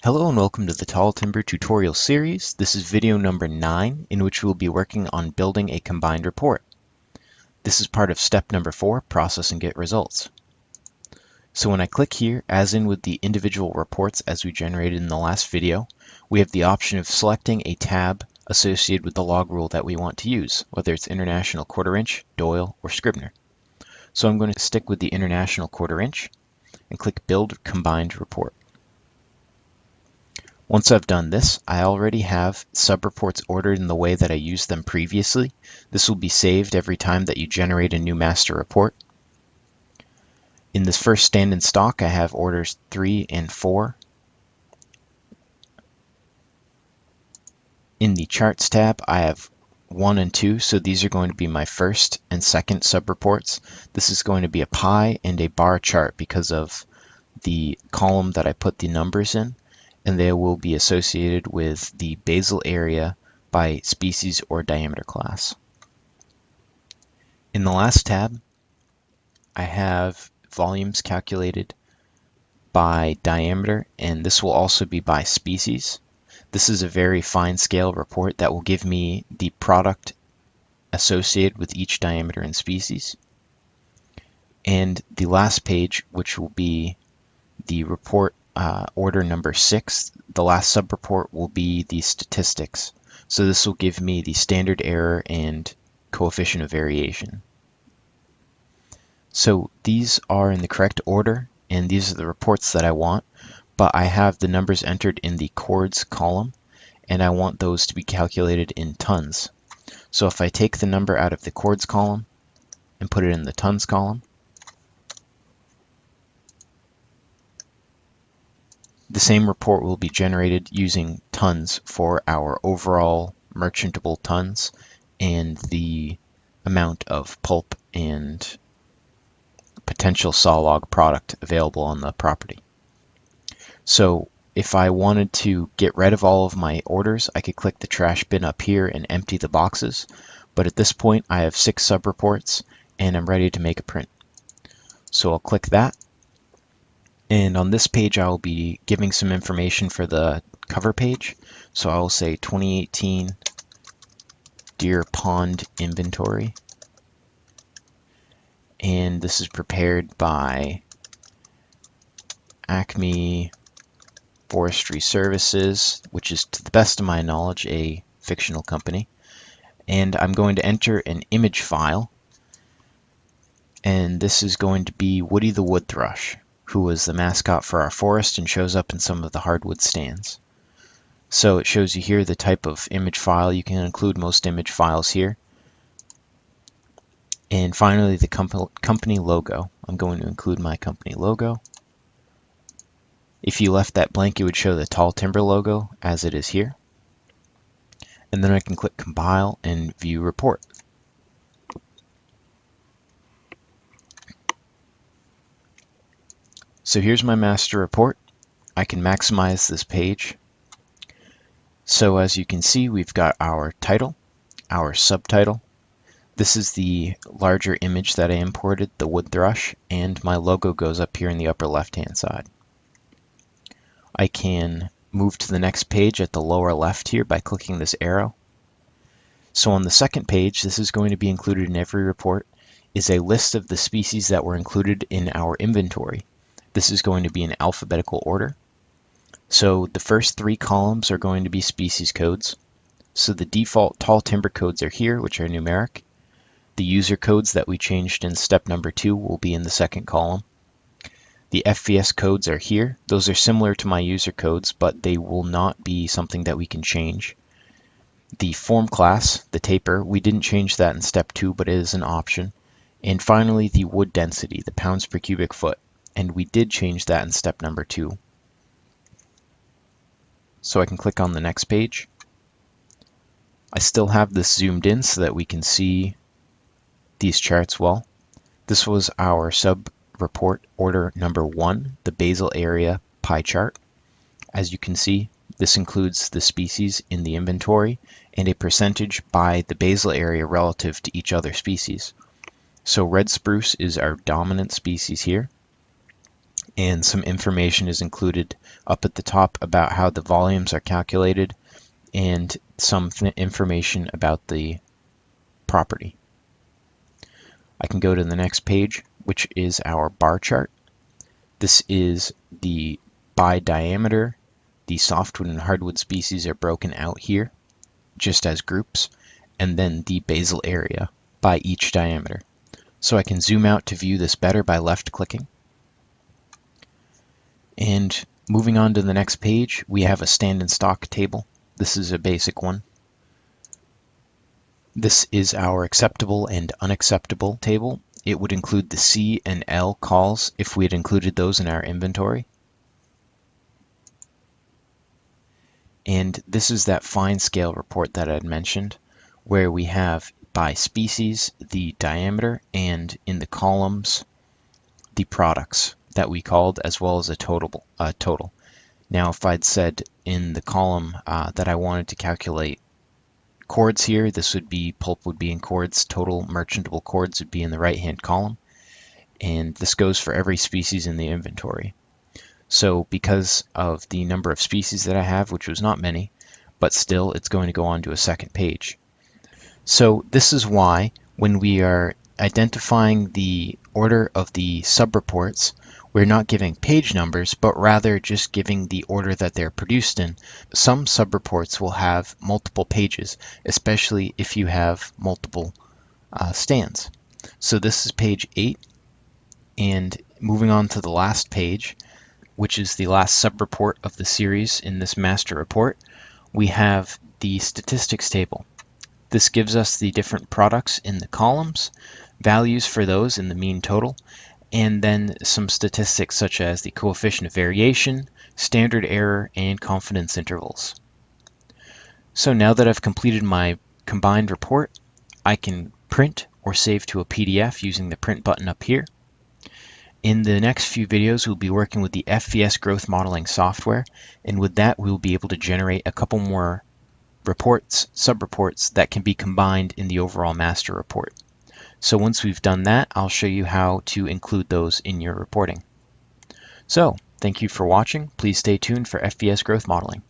Hello and welcome to the TallTimber tutorial series. This is video number 9, in which we'll be working on building a combined report. This is part of step number 4, process and get results. So when I click here, as in with the individual reports as we generated in the last video, we have the option of selecting a tab associated with the log rule that we want to use, whether it's International Quarter Inch, Doyle, or Scribner. So I'm going to stick with the International Quarter Inch and click Build Combined Report. Once I've done this, I already have subreports ordered in the way that I used them previously. This will be saved every time that you generate a new master report. In this first stand in stock, I have orders 3 and 4. In the charts tab, I have 1 and 2, so these are going to be my first and second subreports. This is going to be a pie and a bar chart because of the column that I put the numbers in, and they will be associated with the basal area by species or diameter class. In the last tab, I have volumes calculated by diameter, and this will also be by species. This is a very fine scale report that will give me the product associated with each diameter and species. And the last page, which will be the report order number 6, the last subreport will be the statistics. So this will give me the standard error and coefficient of variation. So these are in the correct order, and these are the reports that I want, but I have the numbers entered in the chords column, and I want those to be calculated in tons. So if I take the number out of the chords column and put it in the tons column, the same report will be generated using tons for our overall merchantable tons and the amount of pulp and potential sawlog product available on the property. So if I wanted to get rid of all of my orders, I could click the trash bin up here and empty the boxes. But at this point, I have 6 subreports and I'm ready to make a print. So I'll click that. And on this page, I will be giving some information for the cover page. So I will say 2018 Deer Pond Inventory. And this is prepared by Acme Forestry Services, which is, to the best of my knowledge, a fictional company. And I'm going to enter an image file. And this is going to be Woody the Wood Thrush, who was the mascot for our forest and shows up in some of the hardwood stands. So it shows you here the type of image file. You can include most image files here. And finally, the company logo. I'm going to include my company logo. If you left that blank, it would show the TallTimber logo as it is here. And then I can click Compile and View Report. So here's my master report. I can maximize this page. So as you can see, we've got our title, our subtitle. This is the larger image that I imported, the wood thrush, and my logo goes up here in the upper left-hand side. I can move to the next page at the lower left here by clicking this arrow. So on the second page, this is going to be included in every report, is a list of the species that were included in our inventory. This is going to be in alphabetical order. So the first 3 columns are going to be species codes. So the default TallTimber codes are here, which are numeric. The user codes that we changed in step number 2 will be in the second column. The FVS codes are here. Those are similar to my user codes, but they will not be something that we can change. The form class, the taper, we didn't change that in step 2, but it is an option. And finally, the wood density, the pounds per cubic foot. And we did change that in step number 2. So I can click on the next page. I still have this zoomed in so that we can see these charts well. This was our sub-report order number 1, the basal area pie chart. As you can see, this includes the species in the inventory and a percentage by the basal area relative to each other species. So red spruce is our dominant species here. and some information is included up at the top about how the volumes are calculated and some information about the property. I can go to the next page, which is our bar chart. This is the by diameter. The softwood and hardwood species are broken out here just as groups, and then the basal area by each diameter. So I can zoom out to view this better by left clicking. And moving on to the next page, we have a stand and stock table. This is a basic one. This is our acceptable and unacceptable table. It would include the C and L calls if we had included those in our inventory. And this is that fine scale report that I had mentioned, where we have by species the diameter and in the columns the products that we called, as well as a total. Now, if I'd said in the column that I wanted to calculate cords here, this would be pulp would be in cords, total merchantable cords would be in the right-hand column, and this goes for every species in the inventory. So because of the number of species that I have, which was not many, but still it's going to go on to a second page. So this is why when we are identifying the order of the subreports, we're not giving page numbers, but rather just giving the order that they're produced in. Some subreports will have multiple pages, especially if you have multiple stands. So this is page 8, and moving on to the last page, which is the last subreport of the series in this master report, we have the statistics table. This gives us the different products in the columns, values for those in the mean total, and then some statistics such as the coefficient of variation, standard error, and confidence intervals. So now that I've completed my combined report, I can print or save to a PDF using the print button up here. In the next few videos, we'll be working with the FVS growth modeling software, and with that, we'll be able to generate a couple more reports, subreports that can be combined in the overall master report. So once we've done that, I'll show you how to include those in your reporting. So, thank you for watching. Please stay tuned for FVS growth modeling.